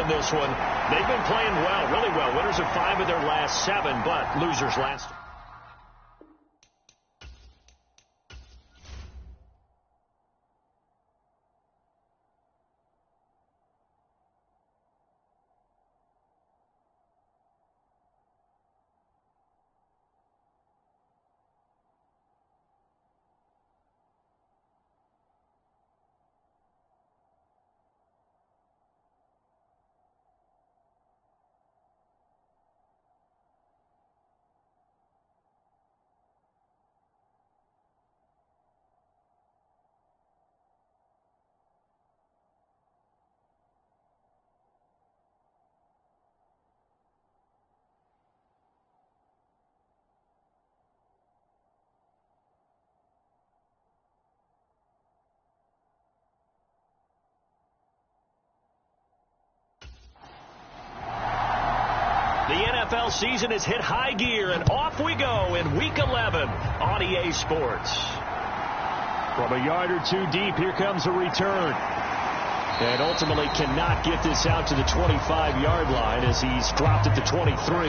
in this one. They've been playing well, really well. Winners of 5 of their last 7, but losers last. The NFL season has hit high gear, and off we go in Week 11 on EA Sports. From a yard or 2 deep, here comes a return. And ultimately cannot get this out to the 25-yard line as he's dropped at the 23.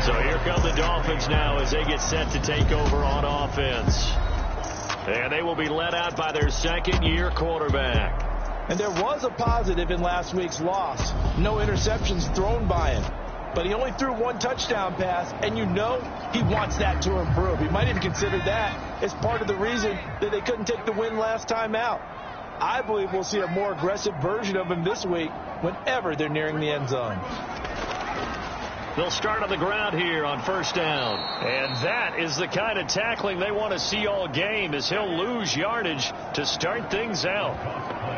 So here come the Dolphins now as they get set to take over on offense. And they will be led out by their second-year quarterback. And there was a positive in last week's loss. No interceptions thrown by him. But he only threw 1 touchdown pass, and you know he wants that to improve. He might even consider that as part of the reason that they couldn't take the win last time out. I believe we'll see a more aggressive version of him this week whenever they're nearing the end zone. They'll start on the ground here on first down. And that is the kind of tackling they want to see all game, as he'll lose yardage to start things out.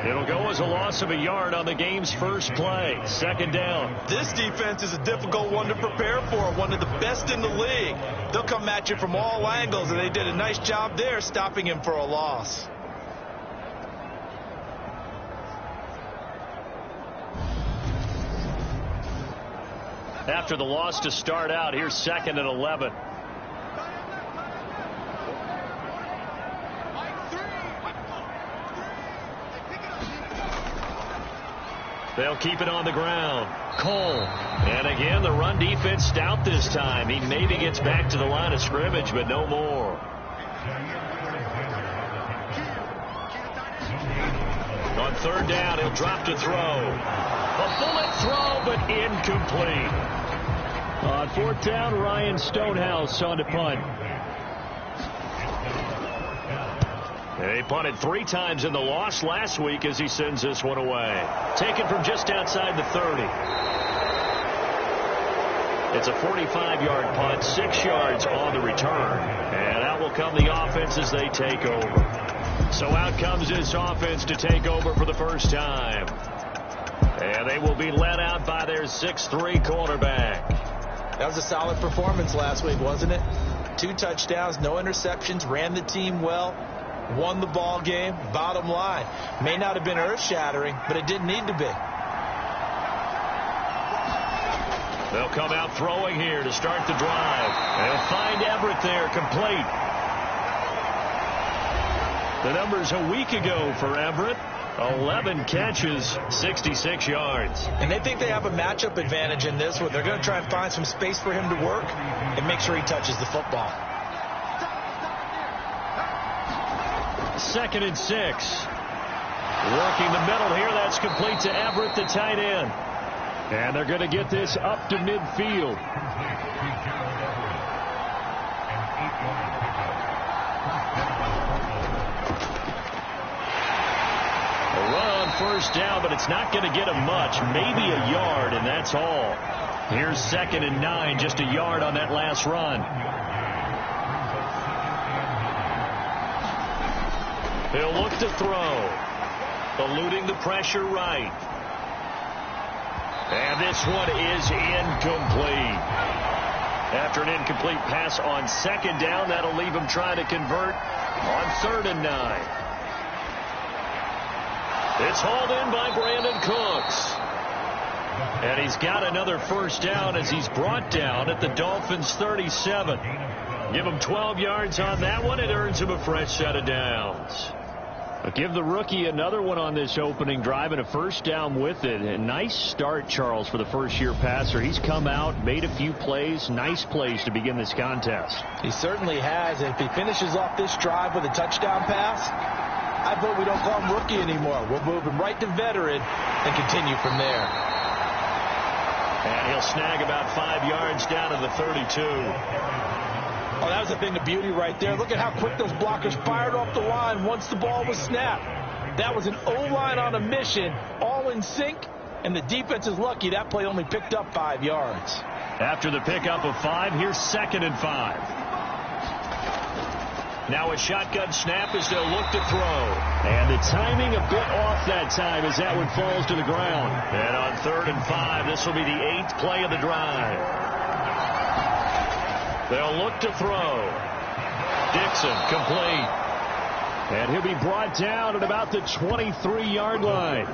It'll go as a loss of a yard on the game's first play. Second down. This defense is a difficult one to prepare for, one of the best in the league. They'll come at you from all angles, and they did a nice job there stopping him for a loss. After the loss to start out, here's 2nd and 11. They'll keep it on the ground. Cole. And again, the run defense stout this time. He maybe gets back to the line of scrimmage, but no more. On third down, he'll drop to throw. A bullet throw, but incomplete. On 4th down, Ryan Stonehouse on to punt. He punted 3 times in the loss last week as he sends this one away. Taken from just outside the 30. It's a 45-yard punt, 6 yards on the return. And out will come the offense as they take over. So out comes this offense to take over for the first time. And they will be led out by their 6'3" quarterback. That was a solid performance last week, wasn't it? 2 touchdowns, no interceptions, ran the team well, won the ball game. Bottom line, may not have been earth-shattering, but it didn't need to be. They'll come out throwing here to start the drive. They'll find Everett there, complete. The numbers a week ago for Everett. 11 catches, 66 yards. And they think they have a matchup advantage in this one. They're going to try and find some space for him to work and make sure he touches the football. 2nd and 6. Working the middle here. That's complete to Everett, the tight end. And they're going to get this up to midfield. First down, but it's not going to get him much. Maybe a yard, and that's all. Here's 2nd and 9, just a yard on that last run. He'll look to throw. Eluding the pressure right. And this one is incomplete. After an incomplete pass on 2nd down, that'll leave him trying to convert on 3rd and 9. It's hauled in by Brandon Cooks. And he's got another first down as he's brought down at the Dolphins' 37. Give him 12 yards on that one. It earns him a fresh set of downs. Give the rookie another one on this opening drive and a first down with it. A nice start, Charles, for the first-year passer. He's come out, made a few plays, nice plays to begin this contest. He certainly has. If he finishes off this drive with a touchdown pass, I vote we don't call him rookie anymore. We'll move him right to veteran and continue from there. And he'll snag about 5 yards down to the 32. Oh, that was a thing of beauty right there. Look at how quick those blockers fired off the line once the ball was snapped. That was an O-line on a mission, all in sync, and the defense is lucky that play only picked up 5 yards. After the pickup of 5, here's 2nd and 5. Now a shotgun snap as they'll look to throw. And the timing a bit off that time as that one falls to the ground. And on 3rd and 5, this will be the 8th play of the drive. They'll look to throw. Dixon complete. And he'll be brought down at about the 23-yard line.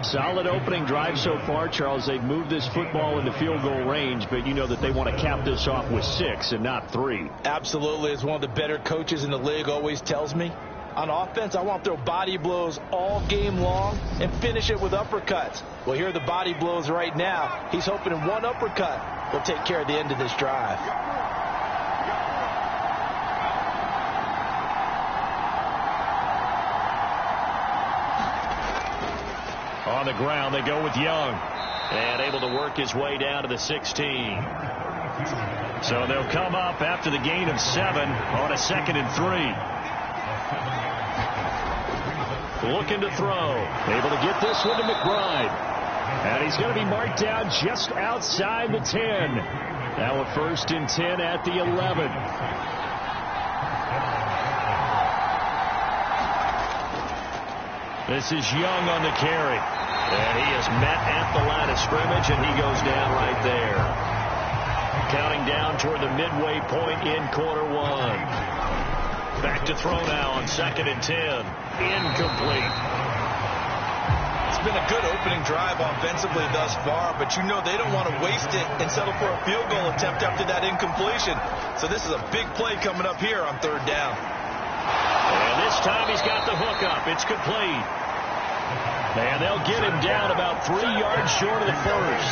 Solid opening drive so far, Charles. They've moved this football into field goal range, but you know that they want to cap this off with 6 and not 3. Absolutely. As one of the better coaches in the league always tells me, on offense, I want to throw body blows all game long and finish it with uppercuts. Well, here are the body blows right now. He's hoping in one uppercut will take care of the end of this drive. On the ground, they go with Young. And able to work his way down to the 16. So they'll come up after the gain of 7 on a 2nd and 3. Looking to throw. Able to get this one to McBride. And he's going to be marked down just outside the 10. Now a 1st and 10 at the 11. This is Young on the carry. And he is met at the line of scrimmage, and he goes down right there. Counting down toward the midway point in quarter 1. Back to throw now on 2nd and 10. Incomplete. It's been a good opening drive offensively thus far, but you know they don't want to waste it and settle for a field goal attempt after that incompletion. So this is a big play coming up here on 3rd down. And this time he's got the hook up. It's complete. And they'll get him down about 3 yards short of the 1st.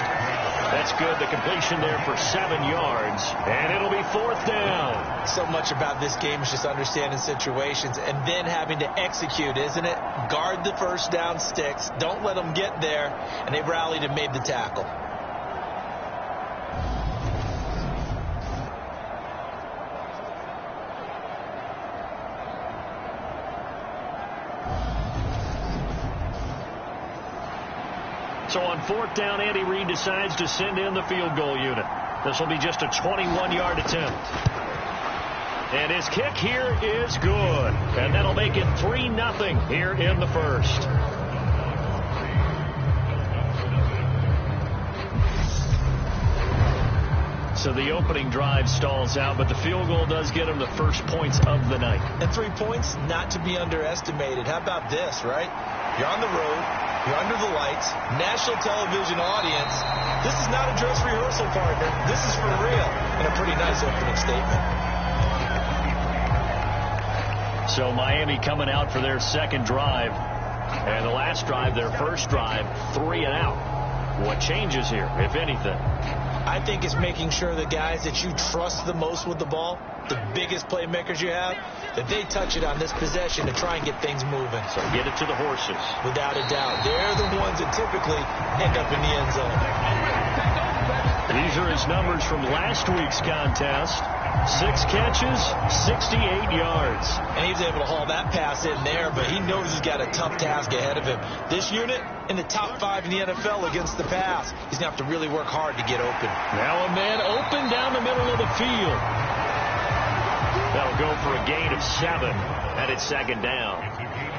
That's good. The completion there for 7 yards. And it'll be 4th down. So much about this game is just understanding situations and then having to execute, isn't it? Guard the first down sticks. Don't let them get there. And they rallied and made the tackle. So on 4th down, Andy Reid decides to send in the field goal unit. This will be just a 21-yard attempt. And his kick here is good. And that'll make it 3-0 here in the 1st. So the opening drive stalls out, but the field goal does get him the first points of the night. And 3 points, not to be underestimated. How about this, right? You're on the road. You're under the lights, national television audience. This is not a dress rehearsal, partner. This is for real. And a pretty nice opening statement. So Miami coming out for their 2nd drive. And the last drive, their 1st drive, 3 and out. What changes here, if anything? I think it's making sure the guys that you trust the most with the ball, the biggest playmakers you have, that they touch it on this possession to try and get things moving. So get it to the horses. Without a doubt. They're the ones that typically end up in the end zone. These are his numbers from last week's contest. 6 catches, 68 yards. And he was able to haul that pass in there, but he knows he's got a tough task ahead of him. This unit in the top 5 in the NFL against the pass. He's going to have to really work hard to get open. Now a man open down the middle of the field. That'll go for a gain of 7, and it's 2nd down.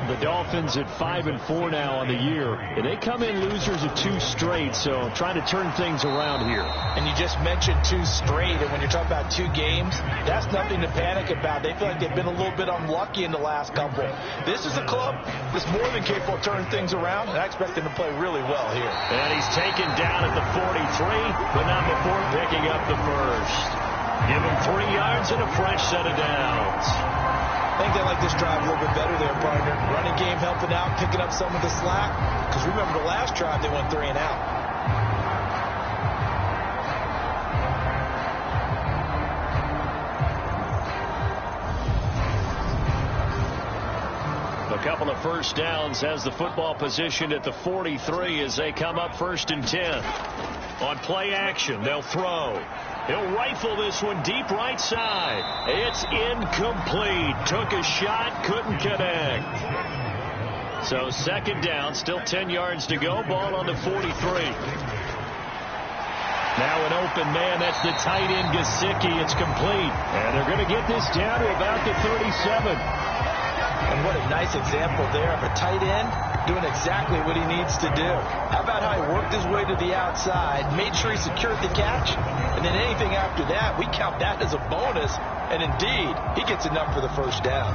The Dolphins at 5-4 now on the year, and they come in losers of 2 straight, so trying to turn things around here. And you just mentioned 2 straight, and when you're talking about 2 games, that's nothing to panic about. They feel like they've been a little bit unlucky in the last couple. This is a club that's more than capable of turning things around, and I expect them to play really well here. And he's taken down at the 43, but not before picking up the 1st. Give him 3 yards and a fresh set of downs. I think they like this drive a little bit better there, partner. Running game helping out, picking up some of the slack. Because remember the last drive, they went 3 and out. A couple of first downs has the football position at the 43 as they come up 1st and 10. On play action, they'll throw. He'll rifle this one deep right side. It's incomplete. Took a shot, couldn't connect. So 2nd down, still 10 yards to go. Ball on the 43. Now an open man. That's the tight end, Gesicki. It's complete. And they're going to get this down to about the 37. And what a nice example there of a tight end doing exactly what he needs to do. How about how he worked his way to the outside, made sure he secured the catch, and then anything after that, we count that as a bonus. And indeed, he gets enough for the 1st down.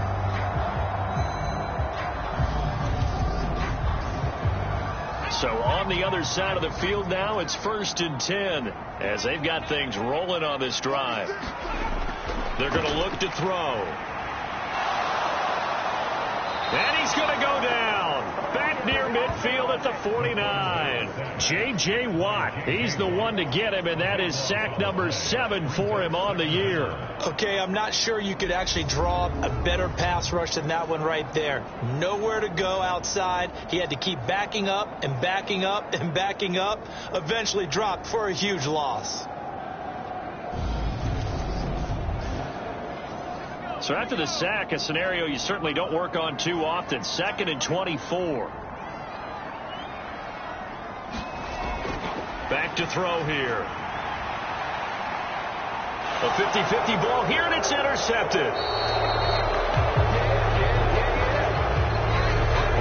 So on the other side of the field now, it's 1st and 10 as they've got things rolling on this drive. They're going to look to throw. And he's going to go down. Back near midfield at the 49. J.J. Watt, he's the one to get him, and that is sack number 7 for him on the year. Okay, I'm not sure you could actually draw a better pass rush than that one right there. Nowhere to go outside. He had to keep backing up and backing up and backing up. Eventually dropped for a huge loss. So after the sack, a scenario you certainly don't work on too often. 2nd and 24. Back to throw here. A 50-50 ball here, and it's intercepted.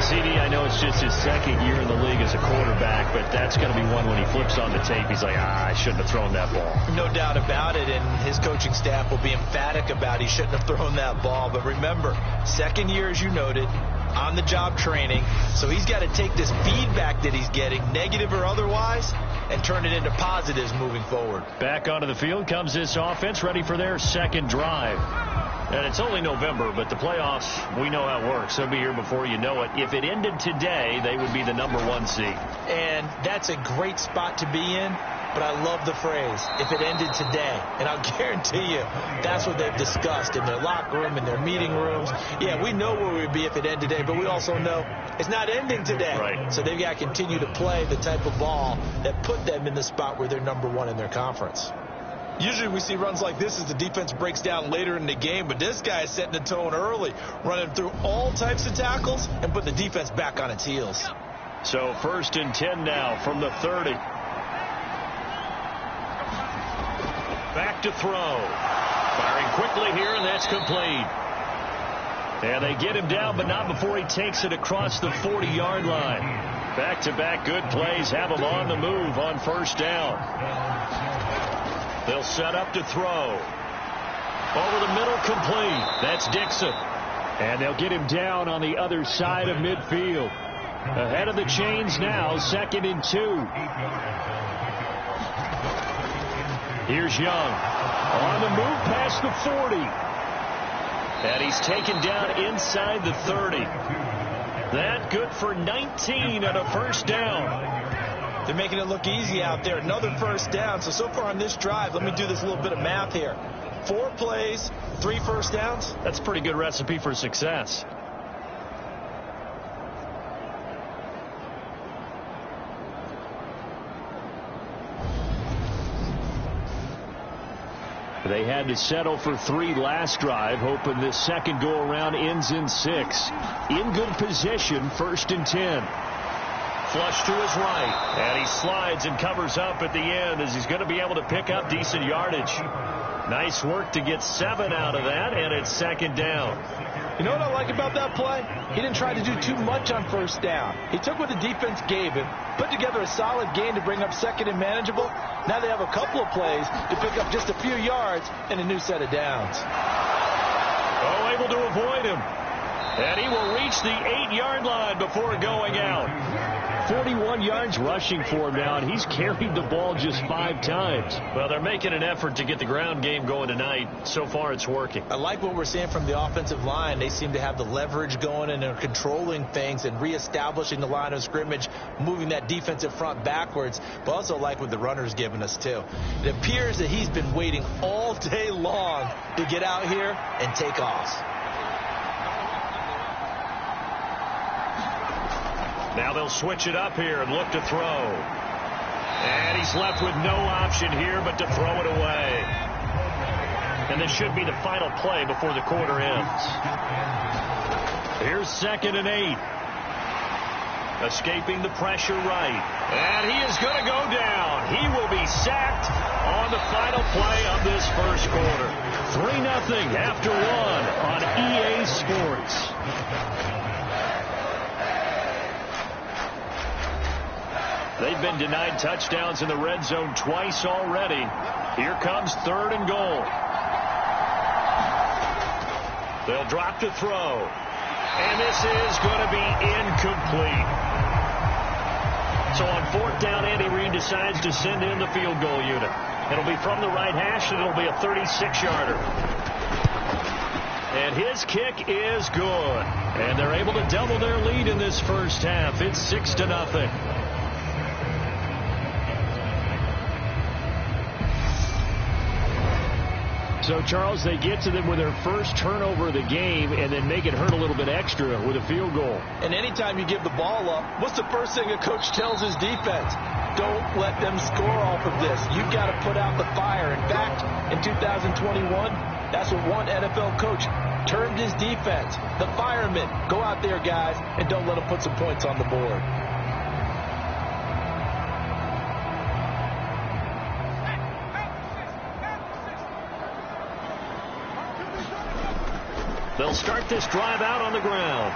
CD, I know it's just his 2nd year in the league as a quarterback, but that's going to be one when he flips on the tape. He's like, I shouldn't have thrown that ball. No doubt about it, and his coaching staff will be emphatic about he shouldn't have thrown that ball. But remember, 2nd year, as you noted, on-the-job training. So he's got to take this feedback that he's getting, negative or otherwise, and turn it into positives moving forward. Back onto the field comes this offense, ready for their 2nd drive. And it's only November, but the playoffs, we know how it works. They'll be here before you know it. If it ended today, they would be the number 1 seed. And that's a great spot to be in, but I love the phrase, if it ended today. And I'll guarantee you, that's what they've discussed in their locker room, in their meeting rooms. Yeah, we know where we'd be if it ended today, but we also know it's not ending today. Right. So they've got to continue to play the type of ball that put them in the spot where they're number 1 in their conference. Usually we see runs like this as the defense breaks down later in the game, but this guy is setting the tone early, running through all types of tackles and putting the defense back on its heels. So 1st and 10 now from the 30. Back to throw. Firing quickly here, and that's complete. And they get him down, but not before he takes it across the 40-yard line. Back-to-back good plays have him on the move on 1st down. They'll set up to throw. Over the middle, complete. That's Dixon. And they'll get him down on the other side of midfield. Ahead of the chains now, 2nd and 2. Here's Young. On the move past the 40. And he's taken down inside the 30. That good for 19 and a 1st down. They're making it look easy out there. Another 1st down. So far on this drive, let me do this little bit of math here. 4 plays, 3 1st downs. That's a pretty good recipe for success. They had to settle for 3 last drive, hoping this 2nd go-around ends in 6. In good position, 1st and 10. Flush to his right, and he slides and covers up at the end as he's going to be able to pick up decent yardage. Nice work to get 7 out of that, and it's 2nd down. You know what I like about that play? He didn't try to do too much on 1st down. He took what the defense gave him, put together a solid gain to bring up 2nd and manageable. Now they have a couple of plays to pick up just a few yards and a new set of downs. Oh, able to avoid him. And he will reach the 8-yard line before going out. 41 yards rushing for him now, and he's carried the ball just 5 times. Well, they're making an effort to get the ground game going tonight. So far, it's working. I like what we're seeing from the offensive line. They seem to have the leverage going, and they're controlling things and reestablishing the line of scrimmage, moving that defensive front backwards, but also like what the runner's giving us, too. It appears that he's been waiting all day long to get out here and take off. Now they'll switch it up here and look to throw. And he's left with no option here but to throw it away. And this should be the final play before the quarter ends. Here's 2nd and 8. Escaping the pressure right. And he is going to go down. He will be sacked on the final play of this first quarter. 3-0 after 1 on EA Sports. They've been denied touchdowns in the red zone twice already. Here comes 3rd and goal. They'll drop to throw. And this is going to be incomplete. So on 4th down, Andy Reid decides to send in the field goal unit. It'll be from the right hash, and it'll be a 36-yarder. And his kick is good. And they're able to double their lead in this first half. It's 6-0. So, Charles, they get to them with their first turnover of the game and then make it hurt a little bit extra with a field goal. And anytime you give the ball up, what's the first thing a coach tells his defense? Don't let them score off of this. You've got to put out the fire. In fact, in 2021, that's what one NFL coach termed his defense. The firemen. Go out there, guys, and don't let them put some points on the board. They'll start this drive out on the ground.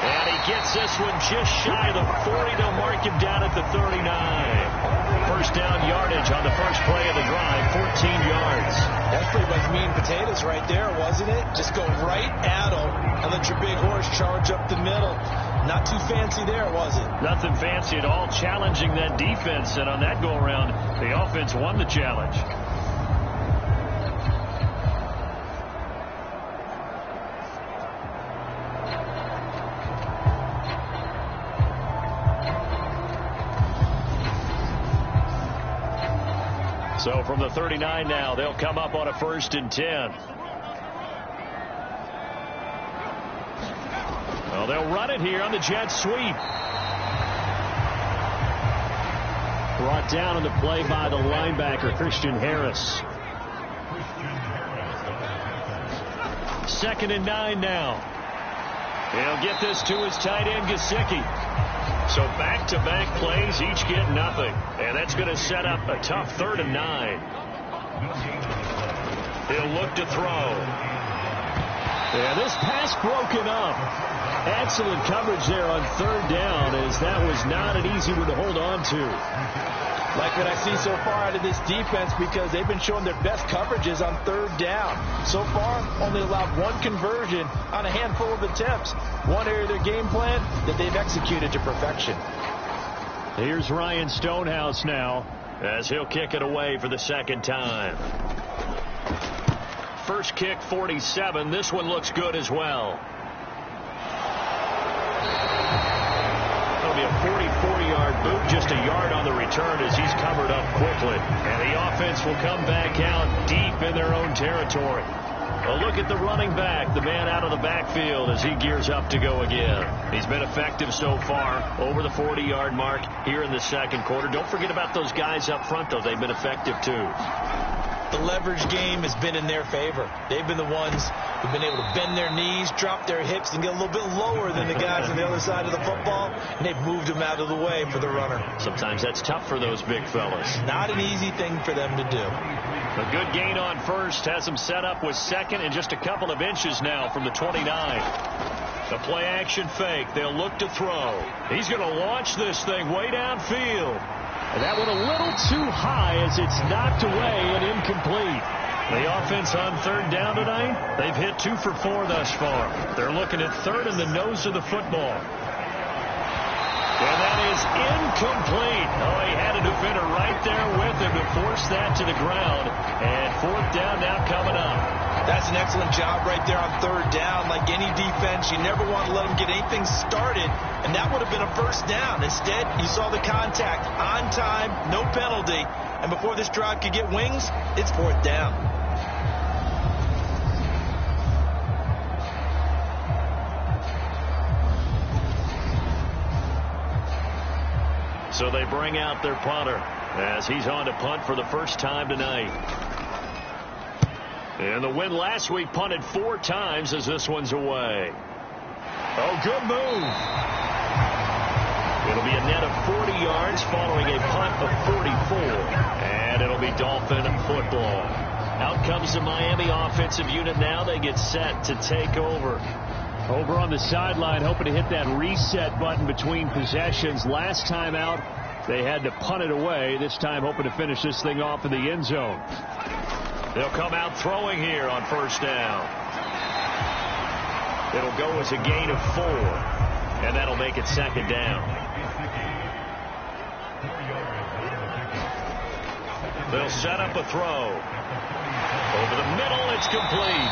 And he gets this one just shy of the 40. They'll mark him down at the 39. First down yardage on the first play of the drive, 14 yards. That's pretty much meat and potatoes right there, wasn't it? Just go right at them and let your big horse charge up the middle. Not too fancy there, was it? Nothing fancy at all, challenging that defense. And on that go-around, the offense won the challenge. So from the 39 now, they'll come up on a 1st and 10. Well, they'll run it here on the jet sweep. Brought down on the play by the linebacker, Christian Harris. 2nd and 9 now. He'll get this to his tight end, Gesicki. So back-to-back plays, each get nothing. And that's going to set up a tough 3rd and 9. He'll look to throw. And this pass broken up. Excellent coverage there on 3rd down, as that was not an easy one to hold on to. Like what I see so far out of this defense, because they've been showing their best coverages on 3rd down. So far, only allowed 1 conversion on a handful of attempts. One area of their game plan that they've executed to perfection. Here's Ryan Stonehouse now, as he'll kick it away for the 2nd time. First kick, 47. This one looks good as well. That'll be a 44-yard boot, just a yard on the return as he's covered up quickly. And the offense will come back out deep in their own territory. A look at the running back, the man out of the backfield as he gears up to go again. He's been effective so far, over the 40-yard mark here in the 2nd quarter. Don't forget about those guys up front, though. They've been effective, too. The leverage game has been in their favor. They've been the ones who've been able to bend their knees, drop their hips, and get a little bit lower than the guys on the other side of the football, and they've moved them out of the way for the runner. Sometimes that's tough for those big fellas. Not an easy thing for them to do. A good gain on 1st has them set up with 2nd and just a couple of inches now from the 29. The play action fake. They'll look to throw. He's going to launch this thing way downfield. And that one a little too high as it's knocked away and incomplete. The offense on 3rd down tonight, they've hit 2 for 4 thus far. They're looking at 3rd in the nose of the football. And that is complete. Oh, he had a defender right there with him to force that to the ground. And fourth down now coming up. That's an excellent job right there on third down. Like any defense, you never want to let them get anything started, and that would have been a first down. Instead, you saw the contact on time, no penalty, and before this drive could get wings, it's fourth down. So they bring out their punter as he's on to punt for the first time tonight. And the win last week punted 4 times as this one's away. Oh, good move. It'll be a net of 40 yards following a punt of 44. And it'll be Dolphin football. Out comes the Miami offensive unit now. They get set to take over. Over on the sideline, hoping to hit that reset button between possessions. Last time out, they had to punt it away. This time, hoping to finish this thing off in the end zone. They'll come out throwing here on first down. It'll go as a gain of 4, and that'll make it second down. They'll set up a throw. Over the middle, it's complete.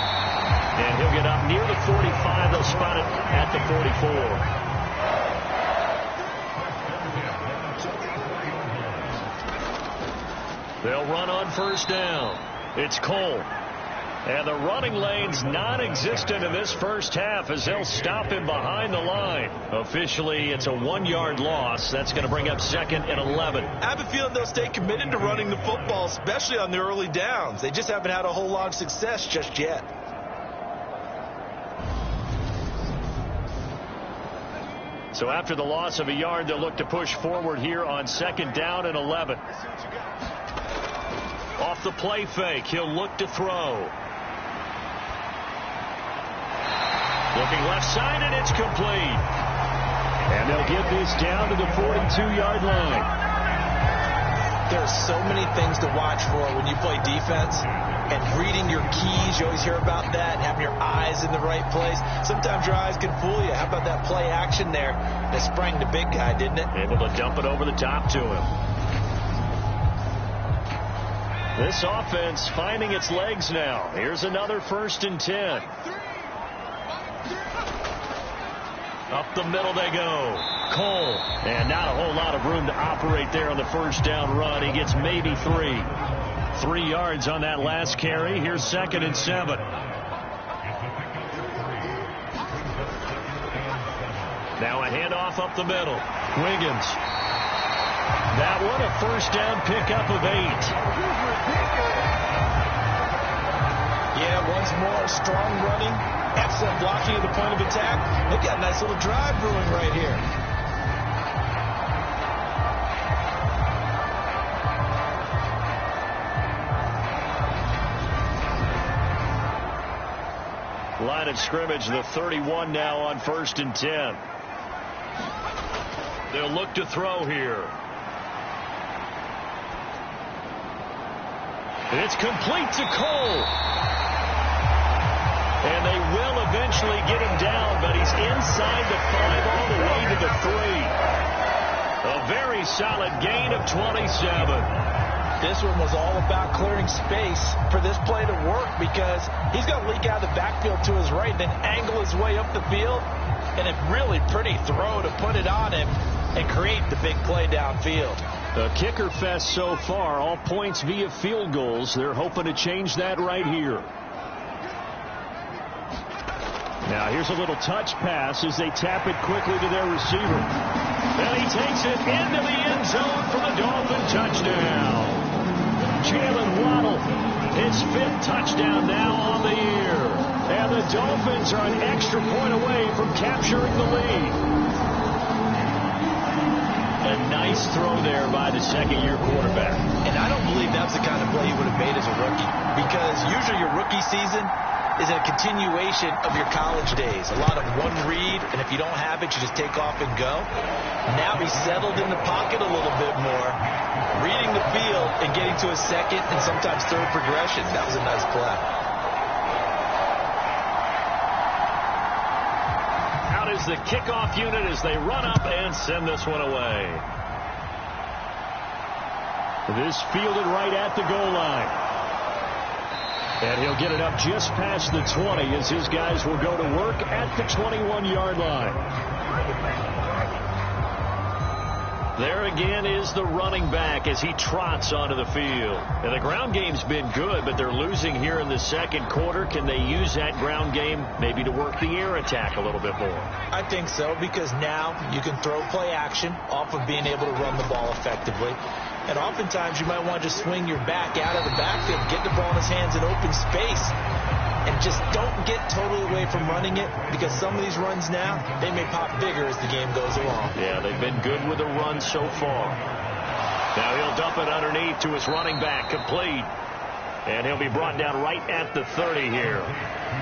And he'll get up near the 45. They'll spot it at the 44. They'll run on first down. It's Cole. And the running lane's non-existent in this first half as they'll stop him behind the line. Officially, it's a 1-yard loss. That's going to bring up second and 11. I have a feeling they'll stay committed to running the football, especially on the early downs. They just haven't had a whole lot of success just yet. So after the loss of a yard, they'll look to push forward here on second down and 11. Off the play fake, he'll look to throw. Looking left side, and it's complete. And they'll get this down to the 42-yard line. There are so many things to watch for when you play defense. And reading your keys, you always hear about that, having your eyes in the right place. Sometimes your eyes can fool you. How about that play action there? That sprang the big guy, didn't it? Able to dump it over the top to him. This offense finding its legs now. Here's another 1st and 10. Up the middle they go. Cole. And not a whole lot of room to operate there on the first down run. He gets maybe 3. 3 yards on that last carry. Here's 2nd and 7. Now a handoff up the middle. Wiggins. That one a first down pickup of 8. Yeah, once more, strong running, excellent blocking at the point of attack. They've got a nice little drive brewing right here. Line of scrimmage, the 31 now on 1st and 10. They'll look to throw here. It's complete to Cole. And they will eventually get him down, but he's inside the 5 all the way to the 3. A very solid gain of 27. This one was all about clearing space for this play to work because he's going to leak out of the backfield to his right, then angle his way up the field, and a really pretty throw to put it on him and create the big play downfield. A kicker fest so far, all points via field goals. They're hoping to change that right here. Now here's a little touch pass as they tap it quickly to their receiver. And he takes it into the end zone for the Dolphin touchdown. Jalen Waddle, his 5th touchdown now on the year. And the Dolphins are an extra point away from capturing the lead. A nice throw there by the second-year quarterback. And I don't believe that's the kind of play he would have made as a rookie, because usually your rookie season is a continuation of your college days. A lot of one read, and if you don't have it, you just take off and go. Now he's settled in the pocket a little bit more, reading the field and getting to a second and sometimes third progression. That was a nice play. Out is the kickoff unit as they run up and send this one away. This fielded right at the goal line. And he'll get it up just past the 20 as his guys will go to work at the 21-yard line. There again is the running back as he trots onto the field. And the ground game's been good, but they're losing here in the second quarter. Can they use that ground game maybe to work the air attack a little bit more? I think so, because now you can throw play action off of being able to run the ball effectively. And oftentimes you might want to just swing your back out of the backfield, get the ball in his hands in open space, and just don't get totally away from running it, because some of these runs now, they may pop bigger as the game goes along. Yeah, they've been good with the run so far. Now he'll dump it underneath to his running back, complete. And he'll be brought down right at the 30 here.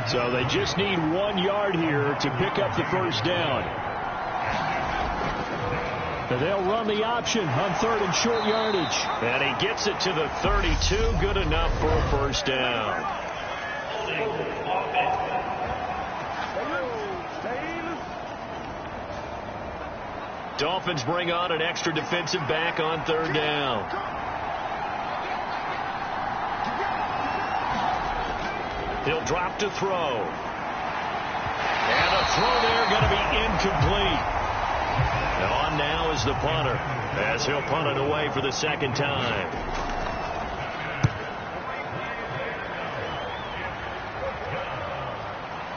So they just need 1 yard here to pick up the first down. And they'll run the option on 3rd and short yardage. And he gets it to the 32, good enough for a first down. Dolphins bring on an extra defensive back on 3rd down. He'll drop to throw. And a throw there going to be incomplete. And on now is the punter as he'll punt it away for the second time.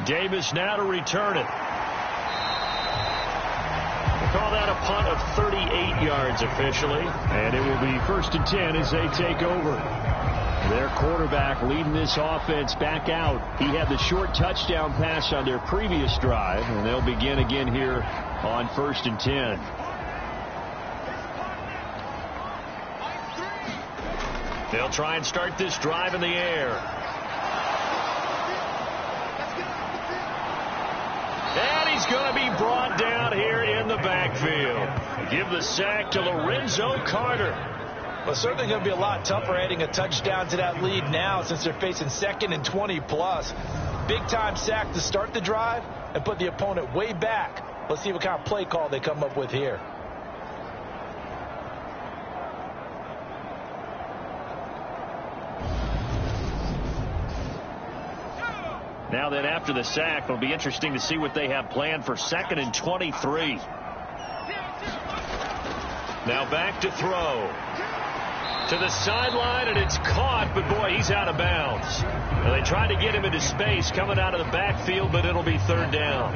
Davis now to return it. Call that a punt of 38 yards officially. And it will be 1st and 10 as they take over. Their quarterback leading this offense back out. He had the short touchdown pass on their previous drive, and they'll begin again here on 1st and 10. They'll try and start this drive in the air. And he's going to be brought down here in the backfield. Give the sack to Lorenzo Carter. Well, certainly going to be a lot tougher adding a touchdown to that lead now since they're facing 2nd and 20+. Big-time sack to start the drive and put the opponent way back. Let's see what kind of play call they come up with here. Now then, after the sack, it'll be interesting to see what they have planned for 2nd and 23. Now back to throw. To the sideline, and it's caught, but boy, he's out of bounds. Well, they tried to get him into space coming out of the backfield, but it'll be 3rd down.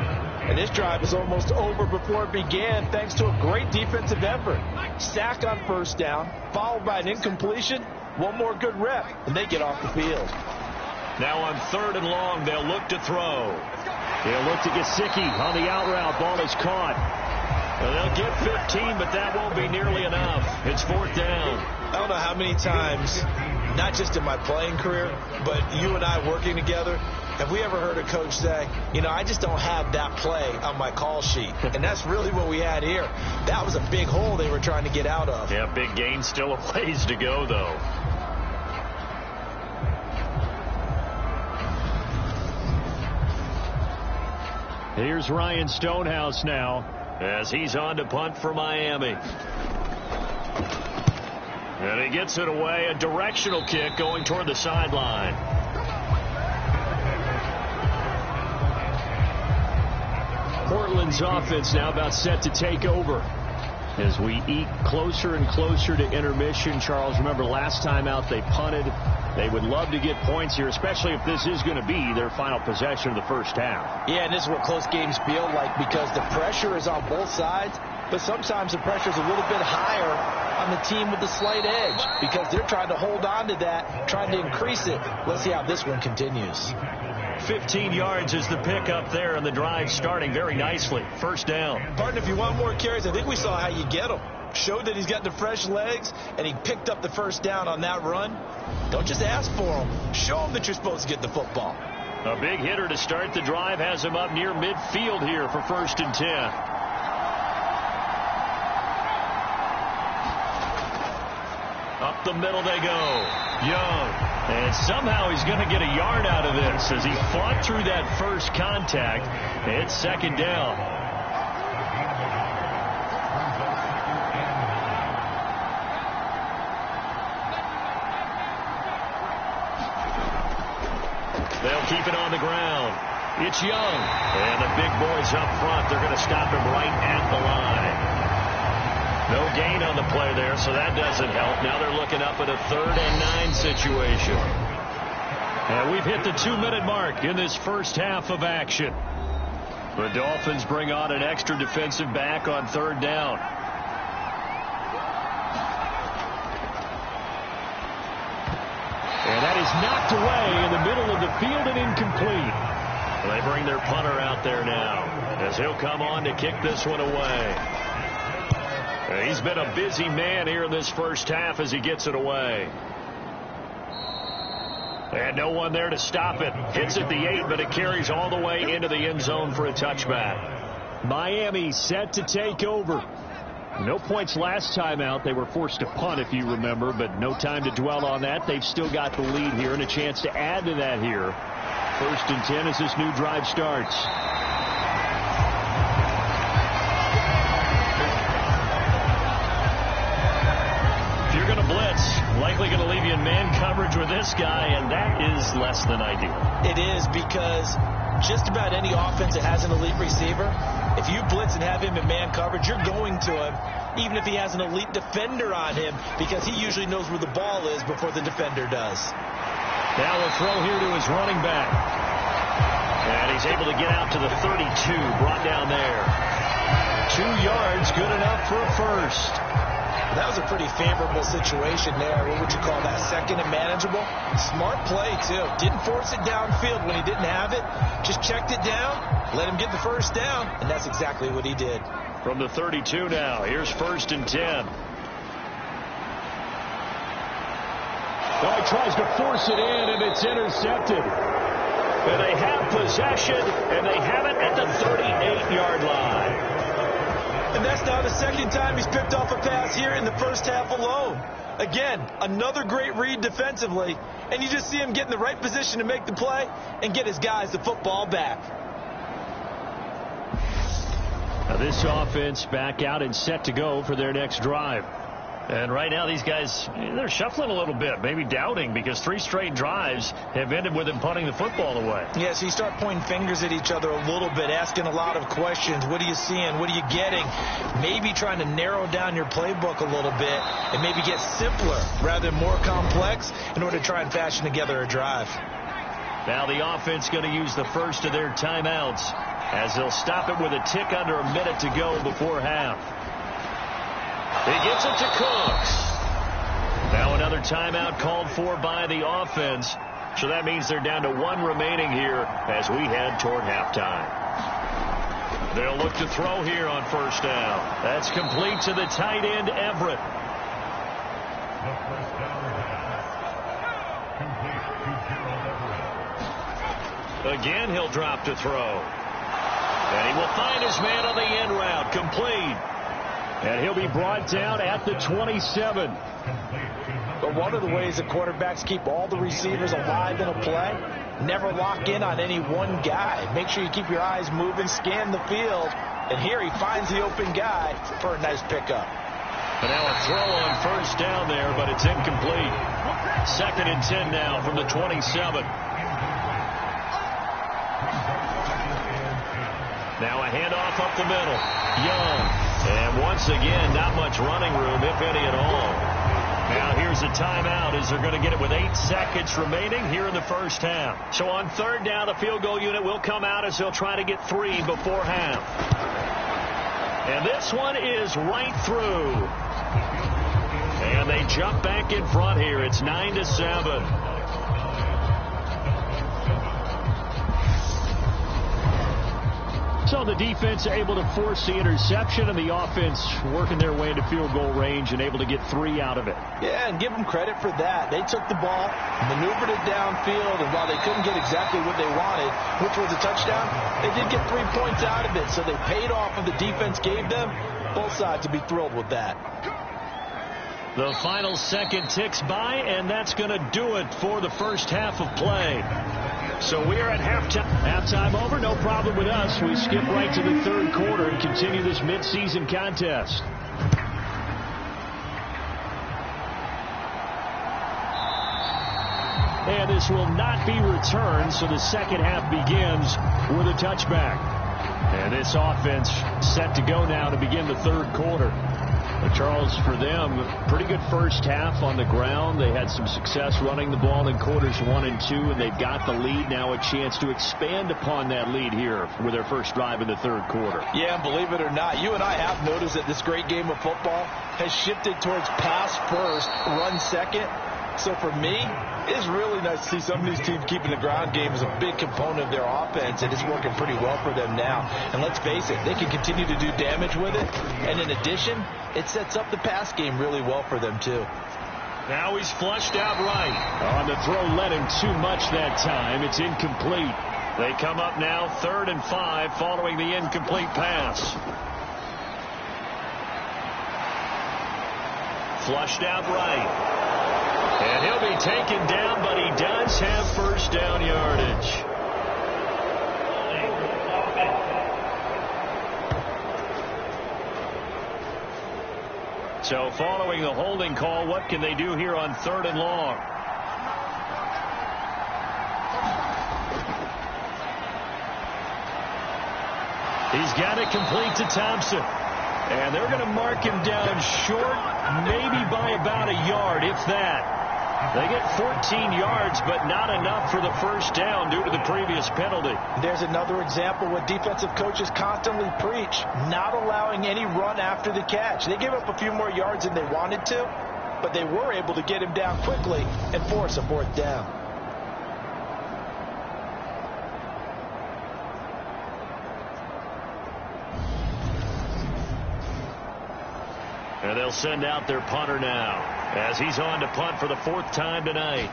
And this drive is almost over before it began thanks to a great defensive effort. Sack on 1st down, followed by an incompletion, one more good rep, and they get off the field. Now on 3rd and long, they'll look to throw. They'll look to Gesicki on the out route. Ball is caught. Well, they'll get 15, but that won't be nearly enough. It's 4th down. I don't know how many times, not just in my playing career, but you and I working together, have we ever heard a coach say, you know, I just don't have that play on my call sheet. And that's really what we had here. That was a big hole they were trying to get out of. Yeah, big gain, still a ways to go, though. Here's Ryan Stonehouse now as he's on to punt for Miami. And he gets it away, a directional kick going toward the sideline. Portland's offense now about set to take over as we eat closer and closer to intermission. Charles, remember last time out they punted. They would love to get points here, especially if this is going to be their final possession of the first half. Yeah, and this is what close games feel like because the pressure is on both sides, but sometimes the pressure is a little bit higher on the team with the slight edge because they're trying to hold on to that, trying to increase it. Let's see how this one continues. 15 yards is the pickup there, and the drive starting very nicely. 1st down. Pardon, if you want more carries, I think we saw how you get them. Showed that he's got the fresh legs, and he picked up the 1st down on that run. Don't just ask for them. Show them that you're supposed to get the football. A big hitter to start the drive has him up near midfield here for 1st and 10. Up the middle they go. Young. And somehow he's going to get a yard out of this as he fought through that first contact. It's 2nd down. They'll keep it on the ground. It's Young. And the big boys up front, they're going to stop him right at the line. No gain on the play there, so that doesn't help. Now they're looking up at a 3rd and 9 situation. And we've hit the 2-minute mark in this first half of action. The Dolphins bring on an extra defensive back on 3rd down. And that is knocked away in the middle of the field and incomplete. They bring their punter out there now as he'll come on to kick this one away. He's been a busy man here in this first half as he gets it away. And no one there to stop it. Hits at the 8, but it carries all the way into the end zone for a touchback. Miami set to take over. No points last time out. They were forced to punt, if you remember, but no time to dwell on that. They've still got the lead here and a chance to add to that here. 1st and 10 as this new drive starts. If you're going to blitz, likely going to leave you in man coverage with this guy, and that is less than ideal. It is, because just about any offense that has an elite receiver, if you blitz and have him in man coverage, you're going to him, even if he has an elite defender on him, because he usually knows where the ball is before the defender does. Now a throw here to his running back. And he's able to get out to the 32, brought down there. 2 yards, good enough for a first. That was a pretty favorable situation there. What would you call that? 2nd and manageable? Smart play, too. Didn't force it downfield when he didn't have it. Just checked it down, let him get the first down, and that's exactly what he did. From the 32 now, here's 1st and 10. Oh, he tries to force it in, and it's intercepted. And they have possession, and they have it at the 38-yard line. And that's now the 2nd time he's picked off a pass here in the first half alone. Again, another great read defensively, and you just see him get in the right position to make the play and get his guys the football back. Now this offense back out and set to go for their next drive. And right now these guys, they're shuffling a little bit, maybe doubting, because 3 straight drives have ended with them punting the football away. Yeah, so you start pointing fingers at each other a little bit, asking a lot of questions. What are you seeing? What are you getting? Maybe trying to narrow down your playbook a little bit and maybe get simpler rather than more complex in order to try and fashion together a drive. Now the offense going to use the first of their timeouts as they'll stop it with a tick under a minute to go before half. He gets it to Cooks. Now another timeout called for by the offense. So that means they're down to 1 remaining here as we head toward halftime. They'll look to throw here on 1st down. That's complete to the tight end, Everett. Again, he'll drop to throw. And he will find his man on the end route. Complete. And he'll be brought down at the 27. But one of the ways that quarterbacks keep all the receivers alive in a play, never lock in on any one guy. Make sure you keep your eyes moving, scan the field. And here he finds the open guy for a nice pickup. But now a throw on 1st down there, but it's incomplete. 2nd and 10 now from the 27. Now a handoff up the middle. Young. And once again, not much running room, if any at all. Now here's a timeout as they're going to get it with 8 seconds remaining here in the first half. So on 3rd down, the field goal unit will come out as they'll try to get 3 before half. And this one is right through. And they jump back in front here. It's 9-7. So the defense able to force the interception, and the offense working their way into field goal range and able to get 3 out of it. Yeah, and give them credit for that. They took the ball, maneuvered it downfield, and while they couldn't get exactly what they wanted, which was a touchdown, they did get 3 points out of it. So they paid off what the defense gave them. Both sides to be thrilled with that. The final second ticks by, and that's going to do it for the first half of play. So we are at halftime. Halftime over, no problem with us. We skip right to the 3rd quarter and continue this midseason contest. And this will not be returned, so the second half begins with a touchback. And this offense set to go now to begin the third quarter. Charles, for them, pretty good first half on the ground. They had some success running the ball in quarters 1 and 2, and they've got the lead. Now a chance to expand upon that lead here with their first drive in the third quarter. Yeah, and believe it or not, you and I have noticed that this great game of football has shifted towards pass first, run second. So for me, it's really nice to see some of these teams keeping the ground game as a big component of their offense, and it's working pretty well for them now. And let's face it, they can continue to do damage with it. And in addition, it sets up the pass game really well for them, too. Now he's flushed out right. On the throw, led him too much that time. It's incomplete. They come up now 3rd and 5 following the incomplete pass. Flushed out right. And he'll be taken down, but he does have first down yardage. So following the holding call, what can they do here on 3rd and long? He's got it complete to Thompson. And they're going to mark him down short, maybe by about a yard, if that. They get 14 yards, but not enough for the first down due to the previous penalty. There's another example what defensive coaches constantly preach, not allowing any run after the catch. They gave up a few more yards than they wanted to, but they were able to get him down quickly and force a 4th down. And they'll send out their punter now as he's on to punt for the 4th time tonight.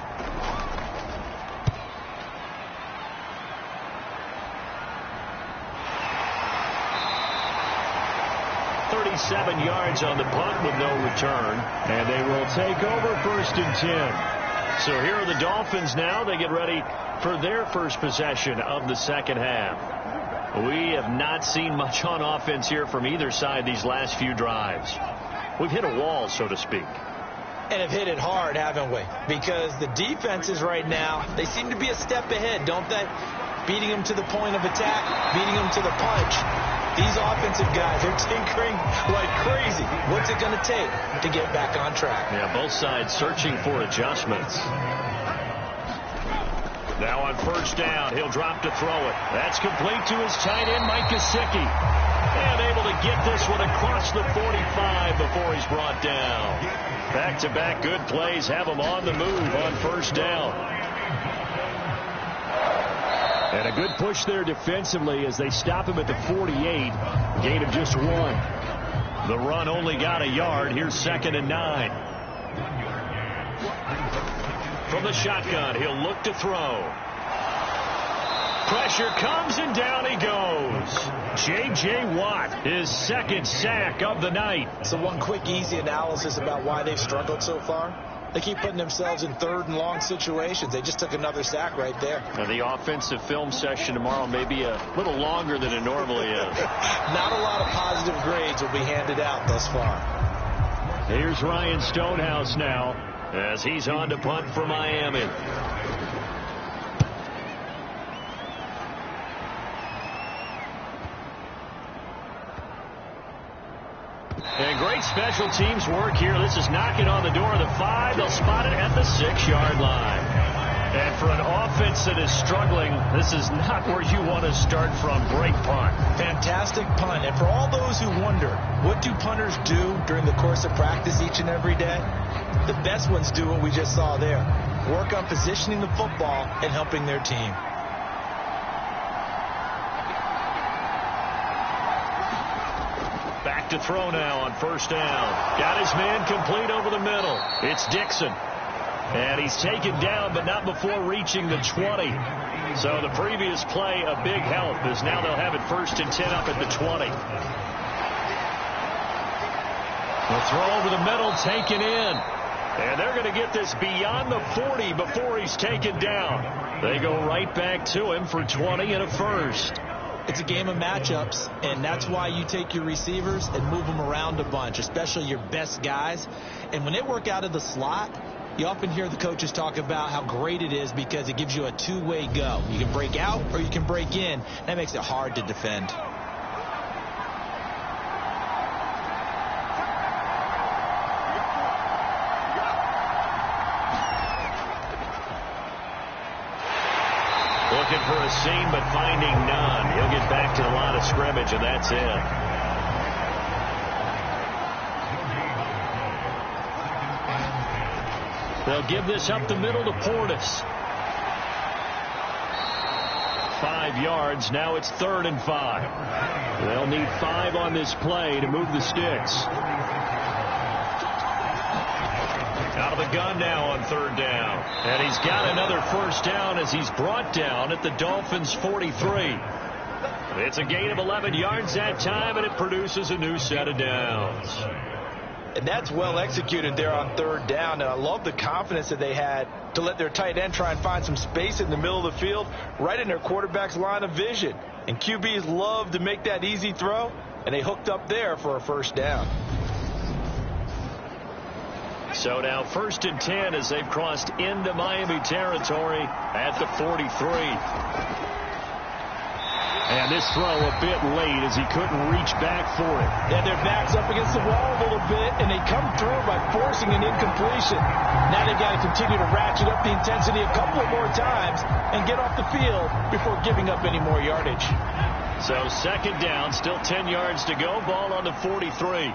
.37 yards on the punt with no return. And they will take over 1st and 10. So here are the Dolphins now. They get ready for their first possession of the second half. We have not seen much on offense here from either side these last few drives. We've hit a wall, so to speak. And have hit it hard, haven't we? Because the defenses right now, they seem to be a step ahead, don't they? Beating them to the point of attack, beating them to the punch. These offensive guys are tinkering like crazy. What's it going to take to get back on track? Yeah, both sides searching for adjustments. Now on first down, he'll drop to throw it. That's complete to his tight end, Mike Gesicki. And able to get this one across the 45 before he's brought down. Back-to-back good plays have him on the move on first down. And a good push there defensively as they stop him at the 48. Gain of just 1. The run only got a yard. Here's 2nd and 9. From the shotgun, he'll look to throw. Pressure comes, and down he goes. J.J. Watt, his 2nd sack of the night. So one quick, easy analysis about why they've struggled so far. They keep putting themselves in 3rd and long situations. They just took another sack right there. Now the offensive film session tomorrow may be a little longer than it normally is. Not a lot of positive grades will be handed out thus far. Here's Ryan Stonehouse now as he's on to punt for Miami. And great special teams work here. This is knocking on the door of the 5. They'll spot it at the 6-yard line. And for an offense that is struggling, this is not where you want to start from. Great punt. Fantastic punt. And for all those who wonder, what do punters do during the course of practice each and every day? The best ones do what we just saw there. Work on positioning the football and helping their team. Back to throw now on first down. Got his man complete over the middle. It's Dixon. And he's taken down, but not before reaching the 20. So the previous play, a big help, as now they'll have it 1st and 10 up at the 20. The throw over the middle, taken in. And they're going to get this beyond the 40 before he's taken down. They go right back to him for 20 and a first. It's a game of matchups, and that's why you take your receivers and move them around a bunch, especially your best guys. And when they work out of the slot, You often hear the coaches talk about how great it is because it gives you a two-way go. You can break out or you can break in. That makes it hard to defend. Looking for a seam, but finding none. He'll get back to the line of scrimmage, and that's it. They'll give this up the middle to Portis. 5 yards. Now it's 3rd and 5. They'll need 5 on this play to move the sticks. Out of the gun now on 3rd down. And he's got another first down as he's brought down at the Dolphins' 43. It's a gain of 11 yards that time, and it produces a new set of downs. And that's well executed there on 3rd down. And I love the confidence that they had to let their tight end try and find some space in the middle of the field, right in their quarterback's line of vision. And QBs love to make that easy throw, and they hooked up there for a first down. So now 1st and 10 as they've crossed into Miami territory at the 43. And this throw a bit late as he couldn't reach back for it. Yeah, their back's up against the wall a little bit, and they come through by forcing an incompletion. Now they've got to continue to ratchet up the intensity a couple of more times and get off the field before giving up any more yardage. So 2nd down, still 10 yards to go. Ball on the 43.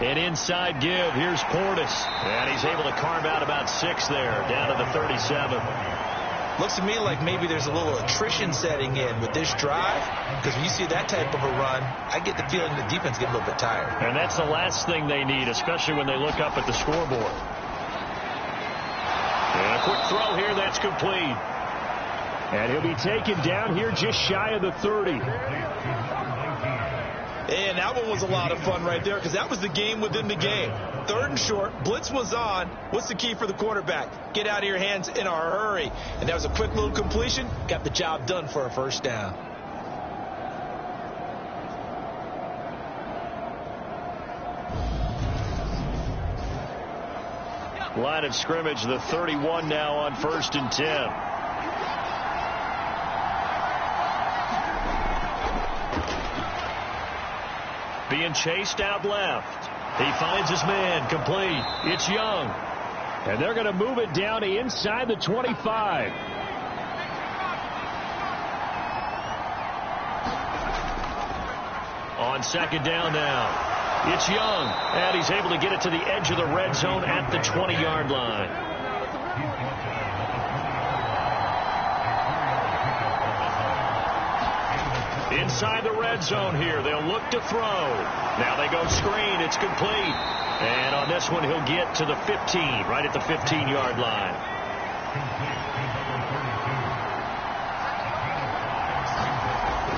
An inside give. Here's Portis. And he's able to carve out about 6 there, down to the 37. Looks to me like maybe there's a little attrition setting in with this drive, because when you see that type of a run, I get the feeling the defense gets a little bit tired. And that's the last thing they need, especially when they look up at the scoreboard. And a quick throw here, that's complete. And he'll be taken down here just shy of the 30. And that one was a lot of fun right there, because that was the game within the game. 3rd and short, blitz was on. What's the key for the quarterback? Get out of your hands in a hurry. And that was a quick little completion. Got the job done for a first down. Line of scrimmage, the 31 now on 1st and 10. Being chased out left. He finds his man, complete. It's Young. And they're going to move it down to inside the 25. On 2nd down now. It's Young. And he's able to get it to the edge of the red zone at the 20-yard line. Inside the red zone here. They'll look to throw. Now they go screen. It's complete. And on this one, he'll get to the 15, right at the 15-yard line.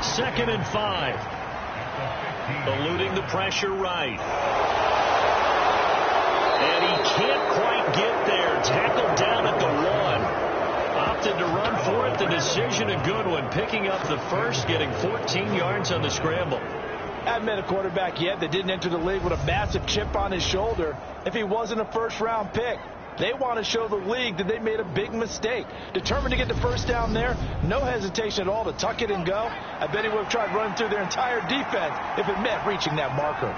Second and 5. Eluding the pressure right. And he can't quite get there. Tackled down at the 1. Opted to run for it. The decision a good one. Picking up the first, getting 14 yards on the scramble. I haven't met a quarterback yet that didn't enter the league with a massive chip on his shoulder if he wasn't a first-round pick. They want to show the league that they made a big mistake. Determined to get the first down there. No hesitation at all to tuck it and go. I bet he would have tried running through their entire defense if it meant reaching that marker.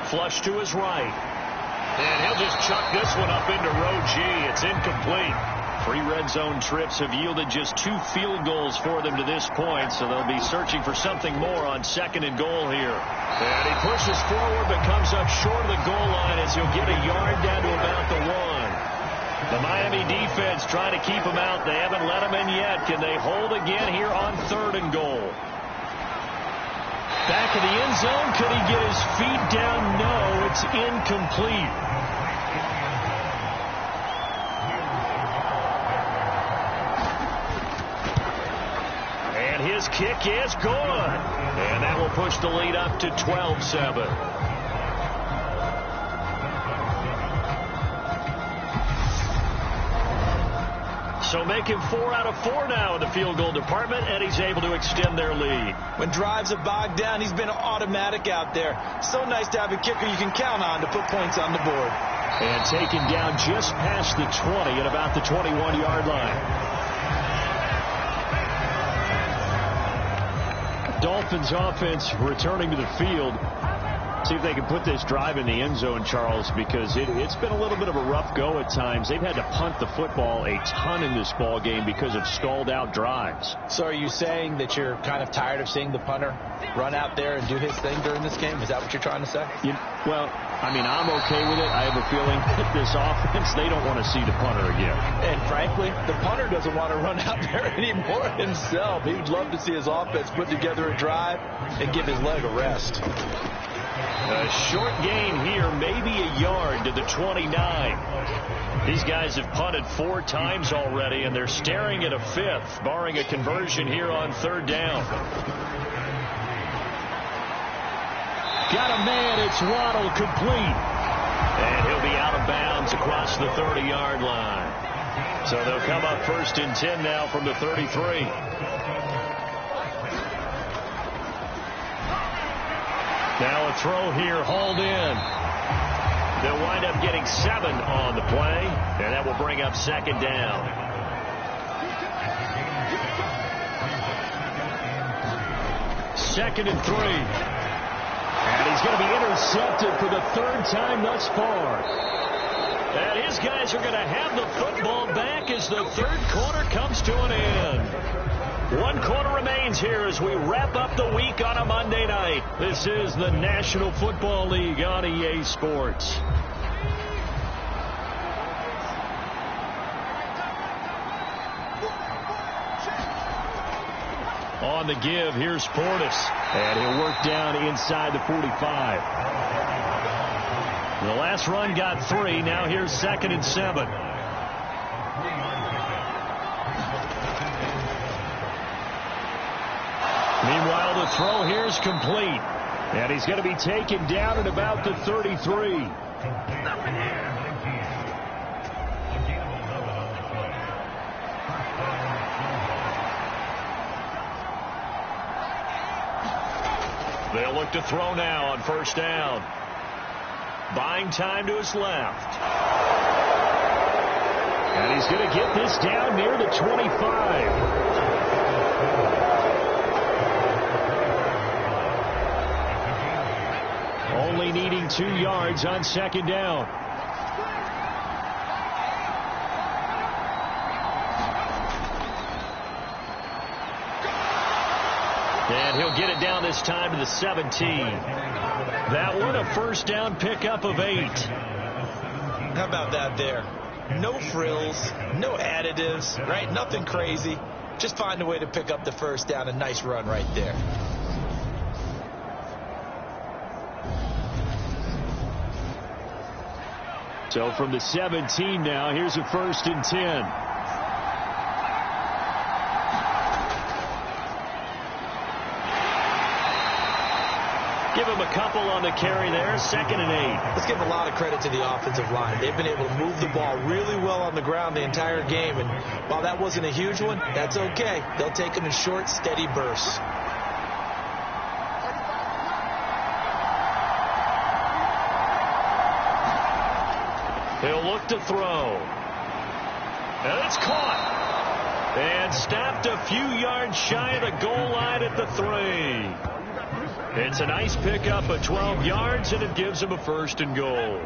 Flush to his right. And he'll just chuck this one up into row G. It's incomplete. 3 red zone trips have yielded just 2 field goals for them to this point, so they'll be searching for something more on 2nd and goal here. And he pushes forward but comes up short of the goal line as he'll get a yard down to about the 1. The Miami defense trying to keep him out. They haven't let him in yet. Can they hold again here on 3rd and goal? Back of the end zone. Could he get his feet down? No, it's incomplete. And his kick is good. And that will push the lead up to 12-7. So make him 4 out of 4 now in the field goal department, and he's able to extend their lead. When drives are bogged down, he's been automatic out there. So nice to have a kicker you can count on to put points on the board. And taken down just past the 20 at about the 21-yard line. Dolphins offense returning to the field. See if they can put this drive in the end zone, Charles, because it's been a little bit of a rough go at times. They've had to punt the football a ton in this ball game because of stalled out drives. So are you saying that you're kind of tired of seeing the punter run out there and do his thing during this game? Is that what you're trying to say? Well, I mean, I'm okay with it. I have a feeling that this offense, they don't want to see the punter again. And frankly, the punter doesn't want to run out there anymore himself. He would love to see his offense put together a drive and give his leg a rest. A short gain here, maybe a yard to the 29. These guys have punted 4 times already, and they're staring at a 5th, barring a conversion here on 3rd down. Got a man, it's Waddle, complete. And he'll be out of bounds across the 30-yard line. So they'll come up 1st and 10 now from the 33. Now a throw here, hauled in. They'll wind up getting 7 on the play, and that will bring up 2nd down. Second and 3. And he's going to be intercepted for the 3rd time thus far. And his guys are going to have the football back as the 3rd quarter comes to an end. 1 quarter remains here as we wrap up the week on a Monday night. This is the National Football League on EA Sports. On the give, here's Portis. And he'll work down inside the 45. The last run got 3. Now here's 2nd and 7. Meanwhile, the throw here's complete. And he's going to be taken down at about the 33. They'll look to throw now on 1st down. Buying time to his left. And he's going to get this down near the 25. Only needing 2 yards on 2nd down. And he'll get it down this time to the 17. That one, a 1st down pickup of 8. How about that there? No frills, no additives, right? Nothing crazy. Just find a way to pick up the 1st down. A nice run right there. So from the 17 now, here's a 1st and 10. Give him a couple on the carry there. 2nd and 8. Let's give a lot of credit to the offensive line. They've been able to move the ball really well on the ground the entire game. And while that wasn't a huge one, that's okay. They'll take them in short, steady bursts. He'll look to throw. And it's caught. And stopped a few yards shy of the goal line at the 3. It's a nice pickup of 12 yards, and it gives him a 1st and goal.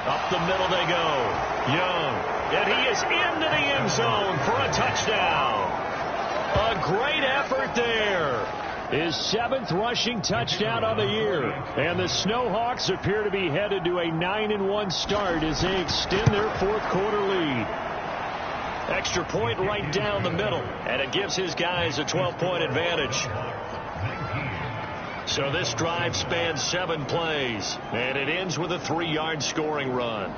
Up the middle they go. Young. And he is into the end zone for a touchdown. A great effort there. His 7th rushing touchdown on the year. And the Snowhawks appear to be headed to a 9-1 start as they extend their 4th quarter lead. Extra point right down the middle, and it gives his guys a 12-point advantage. So this drive spans 7 plays, and it ends with a 3-yard scoring run.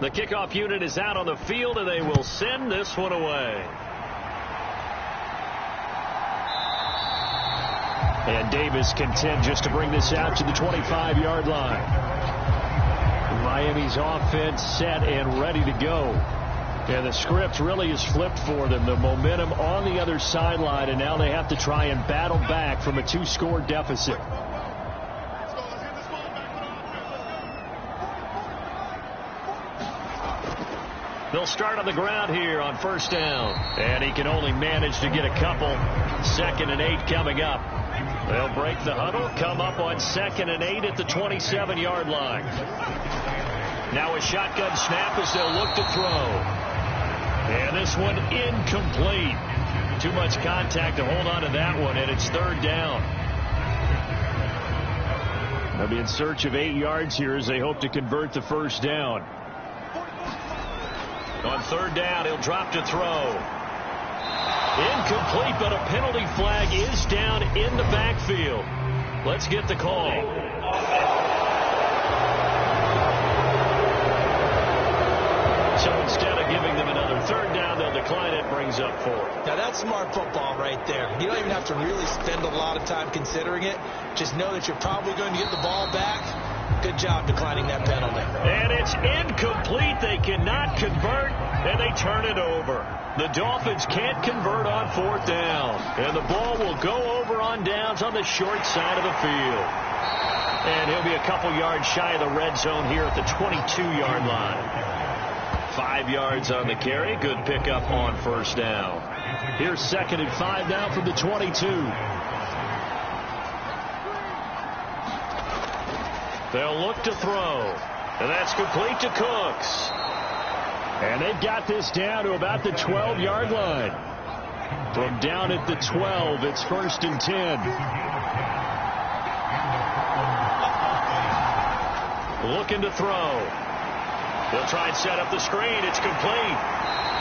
The kickoff unit is out on the field, and they will send this one away. And Davis content just to bring this out to the 25-yard line. Miami's offense set and ready to go. And the script really is flipped for them. The momentum on the other sideline, and now they have to try and battle back from a 2-score deficit. They'll start on the ground here on first down. And he can only manage to get a couple. 2nd and 8 coming up. They'll break the huddle, come up on 2nd and 8 at the 27-yard line. Now a shotgun snap as they'll look to throw. And this one incomplete. Too much contact to hold on to that one, and it's 3rd down. They'll be in search of 8 yards here as they hope to convert the first down. On 3rd down, he'll drop to throw. Incomplete, but a penalty flag is down in the backfield. Let's get the call. So instead of giving them another 3rd down, they'll decline it. Brings up 4th. Now that's smart football right there. You don't even have to really spend a lot of time considering it. Just know that you're probably going to get the ball back. Good job declining that penalty. And it's incomplete. They cannot convert, and they turn it over. The Dolphins can't convert on 4th down. And the ball will go over on downs on the short side of the field. And he'll be a couple yards shy of the red zone here at the 22-yard line. 5 yards on the carry. Good pickup on first down. Here's 2nd and 5 now from the 22. They'll look to throw. And that's complete to Cooks. And they've got this down to about the 12-yard line. From down at the 12, it's 1st and 10. Looking to throw. He'll try and set up the screen. It's complete.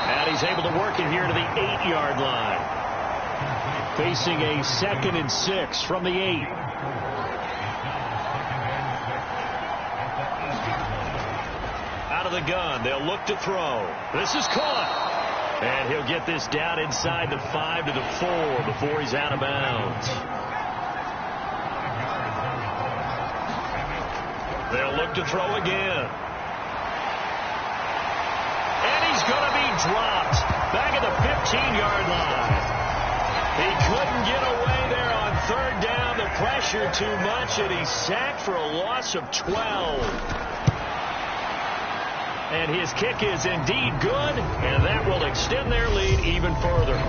And he's able to work it here to the 8-yard line. Facing a 2nd and 6 from the 8. Out of the gun. They'll look to throw. This is caught. And he'll get this down inside the 5 to the 4 before he's out of bounds. They'll look to throw again. And he's going to be dropped back at the 15-yard line. He couldn't get away there on 3rd down. The pressure too much, and he's sacked for a loss of 12. And his kick is indeed good, and that will extend their lead even further.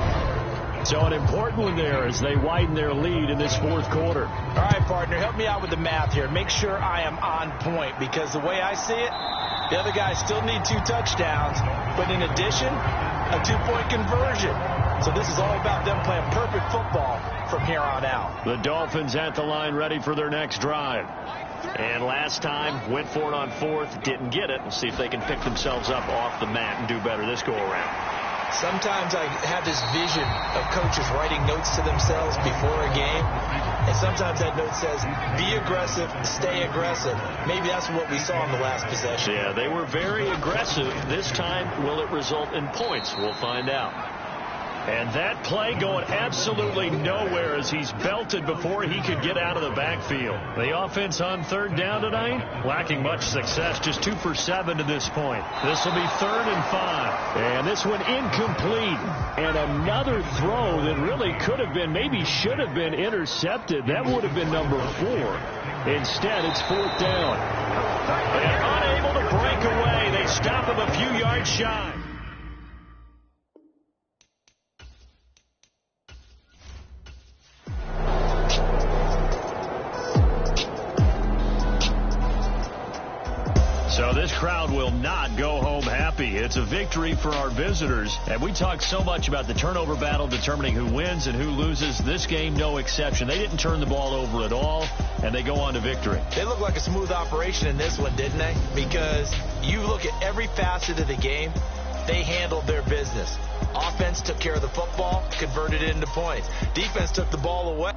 So an important one there as they widen their lead in this 4th quarter. All right, partner, help me out with the math here. Make sure I am on point, because the way I see it, the other guys still need 2 touchdowns, but in addition, a 2-point conversion. So this is all about them playing perfect football from here on out. The Dolphins at the line ready for their next drive. And last time, went for it on 4th, didn't get it. We'll see if they can pick themselves up off the mat and do better this go-around. Sometimes I have this vision of coaches writing notes to themselves before a game. And sometimes that note says, be aggressive, stay aggressive. Maybe that's what we saw in the last possession. Yeah, they were very aggressive. This time, will it result in points? We'll find out. And that play going absolutely nowhere as he's belted before he could get out of the backfield. The offense on 3rd down tonight, lacking much success, just 2 for 7 to this point. This will be 3rd and 5. And this one incomplete. And another throw that really could have been, maybe should have been intercepted. That would have been number 4. Instead, it's 4th down. And unable to break away. They stop him a few yards shy. So this crowd will not go home happy. It's a victory for our visitors. And we talked so much about the turnover battle determining who wins and who loses. This game, no exception. They didn't turn the ball over at all, and they go on to victory. They look like a smooth operation in this one, didn't they? Because you look at every facet of the game, they handled their business. Offense took care of the football, converted it into points. Defense took the ball away.